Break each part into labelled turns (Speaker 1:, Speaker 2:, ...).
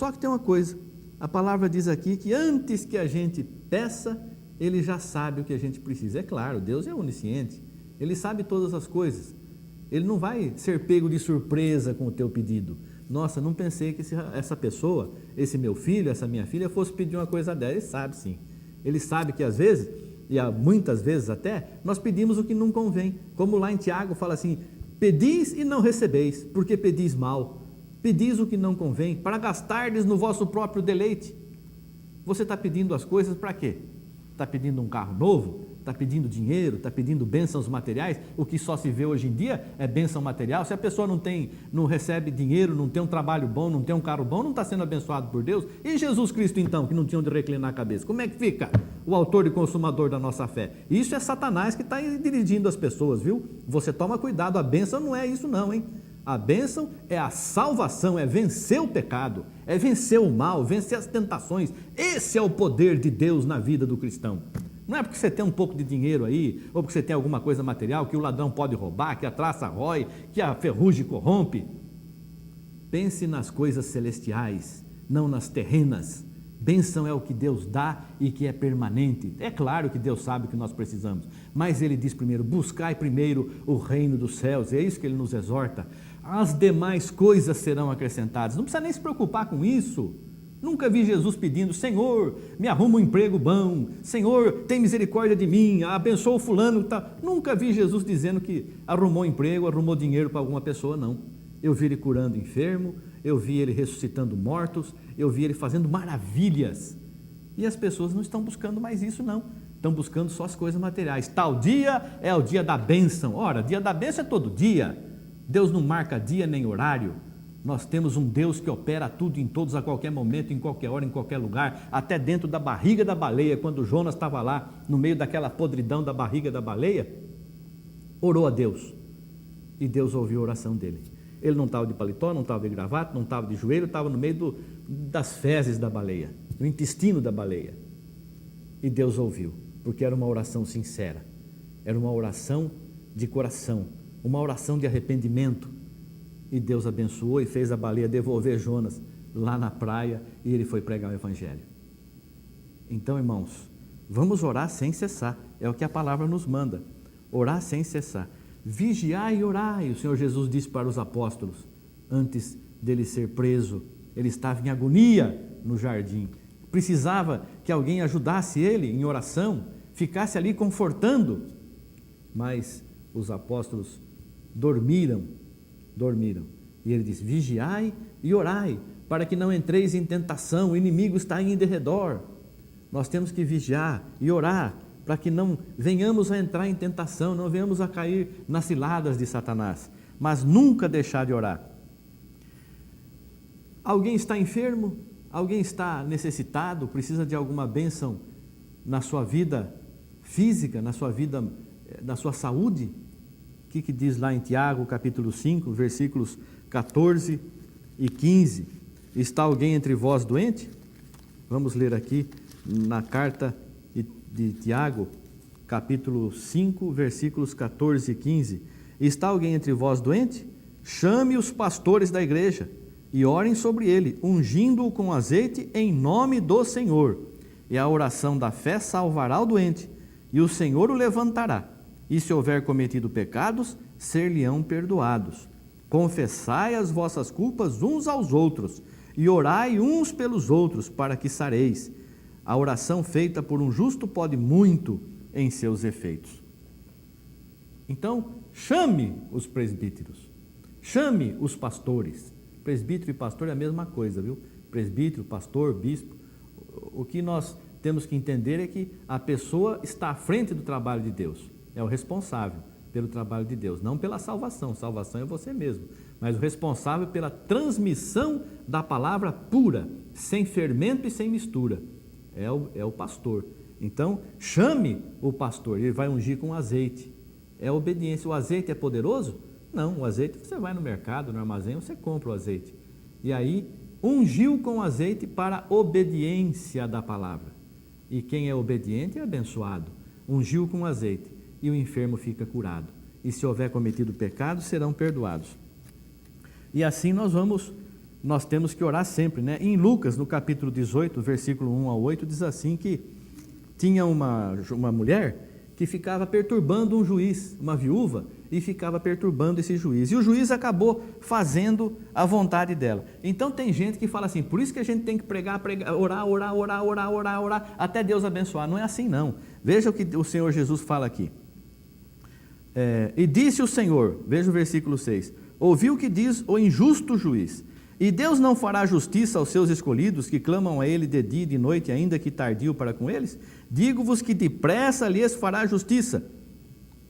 Speaker 1: Só que tem uma coisa, a palavra diz aqui que antes que a gente peça, Ele já sabe o que a gente precisa. É claro, Deus é onisciente, Ele sabe todas as coisas. Ele não vai ser pego de surpresa com o teu pedido. Nossa, não pensei que essa pessoa, esse meu filho, essa minha filha, fosse pedir uma coisa dela. Ele sabe sim. Ele sabe que às vezes, e muitas vezes até, nós pedimos o que não convém. Como lá em Tiago fala assim, pedis e não recebeis, porque pedis mal. Pedis o que não convém, para gastardes no vosso próprio deleite. Você está pedindo as coisas para quê? Está pedindo um carro novo? Está pedindo dinheiro? Está pedindo bênçãos materiais? O que só se vê hoje em dia é bênção material. Se a pessoa não recebe dinheiro, não tem um trabalho bom, não tem um carro bom, não está sendo abençoado por Deus. E Jesus Cristo então, que não tinha onde reclinar a cabeça? Como é que fica o autor e consumador da nossa fé? Isso é Satanás que está dirigindo as pessoas, viu? Você toma cuidado, a bênção não é isso não, hein? A bênção é a salvação, é vencer o pecado, é vencer o mal, vencer as tentações. Esse é o poder de Deus na vida do cristão. Não é porque você tem um pouco de dinheiro aí, ou porque você tem alguma coisa material que o ladrão pode roubar, que a traça rói, que a ferrugem corrompe. Pense nas coisas celestiais, não nas terrenas. Bênção é o que Deus dá e que é permanente. É claro que Deus sabe o que nós precisamos, mas Ele diz primeiro, buscai primeiro o reino dos céus, é isso que Ele nos exorta. As demais coisas serão acrescentadas. Não precisa nem se preocupar com isso. Nunca vi Jesus pedindo, Senhor, me arruma um emprego bom, Senhor, tem misericórdia de mim, abençoa o fulano. Tá. Nunca vi Jesus dizendo que arrumou emprego, arrumou dinheiro para alguma pessoa, não. Eu vi Ele curando enfermo, eu vi Ele ressuscitando mortos, eu vi Ele fazendo maravilhas. E as pessoas não estão buscando mais isso, não. Estão buscando só as coisas materiais. Tal dia é o dia da bênção. Ora, dia da bênção é todo dia. Deus não marca dia nem horário. Nós temos um Deus que opera tudo em todos, a qualquer momento, em qualquer hora, em qualquer lugar, até dentro da barriga da baleia. Quando Jonas estava lá, no meio daquela podridão da barriga da baleia, orou a Deus. E Deus ouviu a oração dele. Ele não estava de paletó, não estava de gravata, não estava de joelho, estava no meio das fezes da baleia, do intestino da baleia. E Deus ouviu, porque era uma oração sincera, era uma oração de coração, uma oração de arrependimento. E Deus abençoou e fez a baleia devolver Jonas lá na praia e ele foi pregar o evangelho. Então, irmãos, vamos orar sem cessar, é o que a palavra nos manda, orar sem cessar. Vigiai e orai, o Senhor Jesus disse para os apóstolos, antes dele ser preso, ele estava em agonia no jardim, precisava que alguém ajudasse ele em oração, ficasse ali confortando, mas os apóstolos dormiram, e ele diz, vigiai e orai, para que não entreis em tentação, o inimigo está em derredor. Nós temos que vigiar e orar, para que não venhamos a entrar em tentação, não venhamos a cair nas ciladas de Satanás, mas nunca deixar de orar. Alguém está enfermo? Alguém está necessitado? Precisa de alguma bênção na sua vida física, na sua vida, na sua saúde? O que diz lá em Tiago, capítulo 5, versículos 14 e 15? Está alguém entre vós doente? Vamos ler aqui na carta de Tiago, capítulo 5, versículos 14 e 15. Está alguém entre vós doente? Chame os pastores da igreja e orem sobre ele, ungindo-o com azeite em nome do Senhor. E a oração da fé salvará o doente, e o Senhor o levantará. E se houver cometido pecados, ser-lhe-ão perdoados. Confessai as vossas culpas uns aos outros, e orai uns pelos outros, para que sareis. A oração feita por um justo pode muito em seus efeitos. Então, chame os presbíteros, chame os pastores. Presbítero e pastor é a mesma coisa, viu? Presbítero, pastor, bispo. O que nós temos que entender é que a pessoa está à frente do trabalho de Deus, é o responsável pelo trabalho de Deus, não pela salvação, salvação é você mesmo, mas o responsável pela transmissão da palavra pura, sem fermento e sem mistura, é o pastor. Então, chame o pastor, ele vai ungir com azeite, é obediência. O azeite é poderoso? Não, o azeite você vai no mercado, no armazém, você compra o azeite, e aí ungiu com azeite para obediência da palavra, e quem é obediente é abençoado. Ungiu com azeite e o enfermo fica curado, e se houver cometido pecado, serão perdoados. E assim nós vamos nós temos que orar sempre, né? Em Lucas, no capítulo 18, versículo 1 a 8, diz assim que tinha uma mulher que ficava perturbando um juiz, uma viúva, e ficava perturbando esse juiz. E o juiz acabou fazendo a vontade dela. Então tem gente que fala assim, por isso que a gente tem que pregar, orar, até Deus abençoar. Não é assim não. Veja o que o Senhor Jesus fala aqui. E disse o Senhor, veja o versículo 6, ouviu o que diz o injusto juiz. E Deus não fará justiça aos seus escolhidos, que clamam a Ele de dia e de noite, ainda que tardio para com eles? Digo-vos que depressa lhes fará justiça.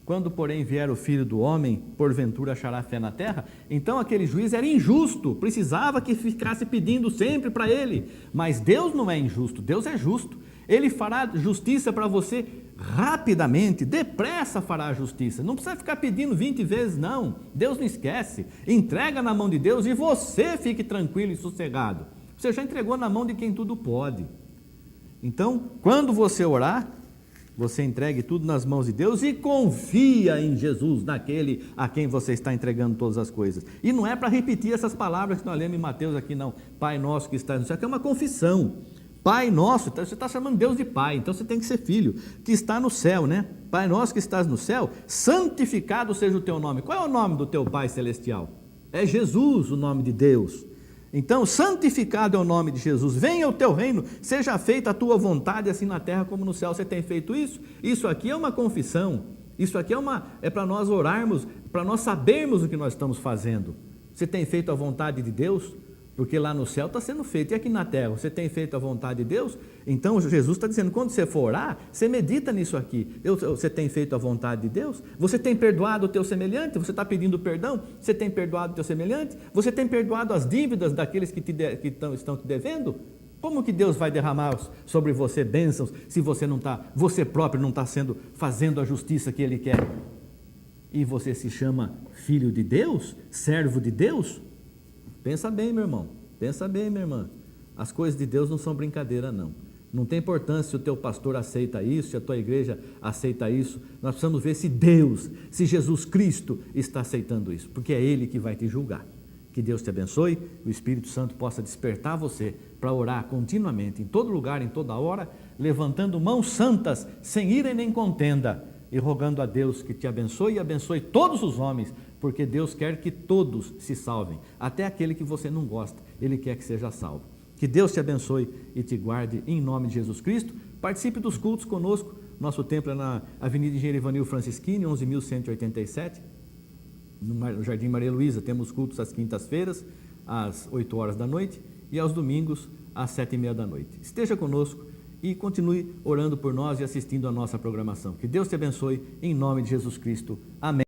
Speaker 1: Quando, porém, vier o Filho do Homem, porventura achará fé na terra? Então aquele juiz era injusto, precisava que ficasse pedindo sempre para ele. Mas Deus não é injusto, Deus é justo. Ele fará justiça para você rapidamente, depressa fará a justiça. Não precisa ficar pedindo 20 vezes, não. Deus não esquece. Entrega na mão de Deus e você fique tranquilo e sossegado. Você já entregou na mão de quem tudo pode. Então, quando você orar, você entregue tudo nas mãos de Deus e confia em Jesus, naquele a quem você está entregando todas as coisas. E não é para repetir essas palavras que nós lemos em Mateus aqui, não. Pai nosso que estás no céu, que é uma confissão. Pai nosso, você está chamando Deus de Pai, então você tem que ser filho, que está no céu, né? Pai nosso que estás no céu, santificado seja o teu nome. Qual é o nome do teu Pai celestial? É Jesus, o nome de Deus. Então, santificado é o nome de Jesus. Venha o teu reino, seja feita a tua vontade, assim na terra como no céu. Você tem feito isso? Isso aqui é uma confissão. Isso aqui é para nós orarmos, para nós sabermos o que nós estamos fazendo. Você tem feito a vontade de Deus? Porque lá no céu está sendo feito, e aqui na terra, você tem feito a vontade de Deus? Então Jesus está dizendo, quando você for orar, você medita nisso aqui, você tem feito a vontade de Deus? Você tem perdoado o teu semelhante? Você está pedindo perdão? Você tem perdoado o teu semelhante? Você tem perdoado as dívidas daqueles que estão te devendo? Como que Deus vai derramar sobre você bênçãos, se você próprio não está fazendo a justiça que Ele quer? E você se chama filho de Deus? Servo de Deus? Pensa bem, meu irmão, pensa bem, minha irmã. As coisas de Deus não são brincadeira, não. Não tem importância se o teu pastor aceita isso, se a tua igreja aceita isso. Nós precisamos ver se Deus, se Jesus Cristo está aceitando isso, porque é Ele que vai te julgar. Que Deus te abençoe, o Espírito Santo possa despertar você para orar continuamente, em todo lugar, em toda hora, levantando mãos santas, sem ira nem contenda, e rogando a Deus que te abençoe e abençoe todos os homens, porque Deus quer que todos se salvem, até aquele que você não gosta, Ele quer que seja salvo. Que Deus te abençoe e te guarde em nome de Jesus Cristo. Participe dos cultos conosco. Nosso templo é na Avenida Engenheiro Ivanil Francisquini, 11.187, no Jardim Maria Luísa. Temos cultos às quintas-feiras, às 8 horas da noite, e aos domingos, às 7h30 da noite. Esteja conosco e continue orando por nós e assistindo a nossa programação. Que Deus te abençoe em nome de Jesus Cristo. Amém.